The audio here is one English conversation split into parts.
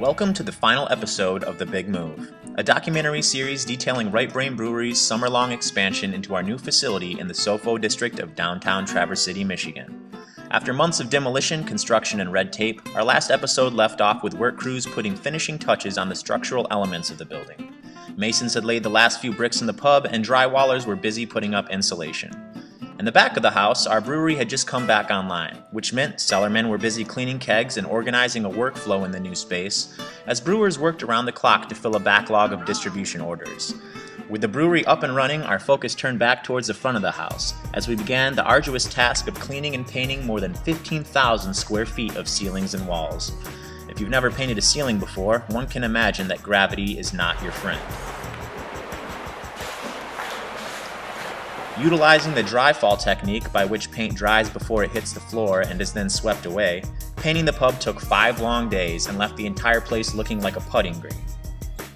Welcome to the final episode of The Big Move, a documentary series detailing Right Brain Brewery's summer-long expansion into our new facility in the SoFo District of downtown Traverse City, Michigan. After months of demolition, construction, and red tape, our last episode left off with work crews putting finishing touches on the structural elements of the building. Masons had laid the last few bricks in the pub, and drywallers were busy putting up insulation. In the back of the house, our brewery had just come back online, which meant cellarmen were busy cleaning kegs and organizing a workflow in the new space, as brewers worked around the clock to fill a backlog of distribution orders. With the brewery up and running, our focus turned back towards the front of the house, as we began the arduous task of cleaning and painting more than 15,000 square feet of ceilings and walls. If you've never painted a ceiling before, one can imagine that gravity is not your friend. Utilizing the dry fall technique, by which paint dries before it hits the floor and is then swept away, painting the pub took 5 long days and left the entire place looking like a putting green.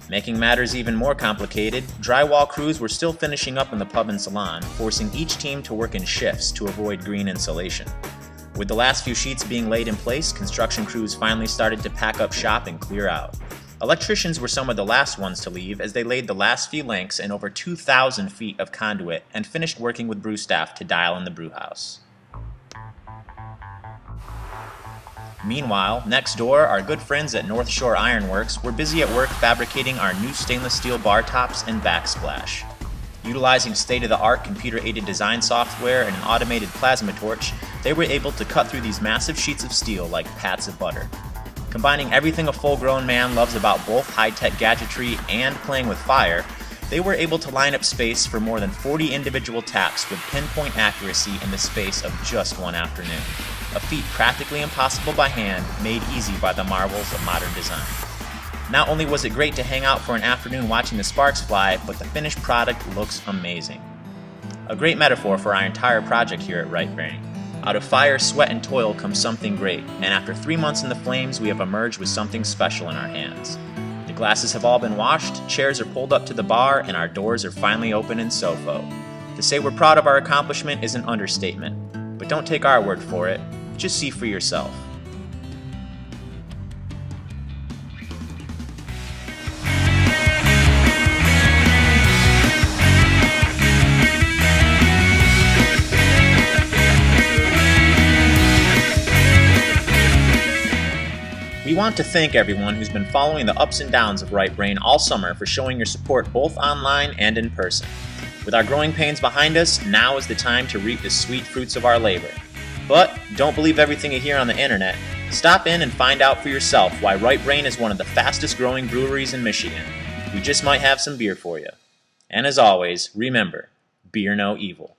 Making matters even more complicated, drywall crews were still finishing up in the pub and salon, forcing each team to work in shifts to avoid green insulation. With the last few sheets being laid in place, construction crews finally started to pack up shop and clear out. Electricians were some of the last ones to leave as they laid the last few links in over 2,000 feet of conduit and finished working with brew staff to dial in the brew house. Meanwhile, next door, our good friends at North Shore Ironworks were busy at work fabricating our new stainless steel bar tops and backsplash. Utilizing state-of-the-art computer-aided design software and an automated plasma torch, they were able to cut through these massive sheets of steel like pats of butter. Combining everything a full-grown man loves about both high-tech gadgetry and playing with fire, they were able to line up space for more than 40 individual taps with pinpoint accuracy in the space of just one afternoon. A feat practically impossible by hand, made easy by the marvels of modern design. Not only was it great to hang out for an afternoon watching the sparks fly, but the finished product looks amazing. A great metaphor for our entire project here at Right Brain. Out of fire, sweat, and toil comes something great, and after 3 months in the flames, we have emerged with something special in our hands. The glasses have all been washed, chairs are pulled up to the bar, and our doors are finally open in SoFo. To say we're proud of our accomplishment is an understatement, but don't take our word for it, just see for yourself. We want to thank everyone who's been following the ups and downs of Right Brain all summer for showing your support both online and in person. With our growing pains behind us, now is the time to reap the sweet fruits of our labor. But don't believe everything you hear on the internet. Stop in and find out for yourself why Right Brain is one of the fastest growing breweries in Michigan. We just might have some beer for you. And as always, remember, beer no evil.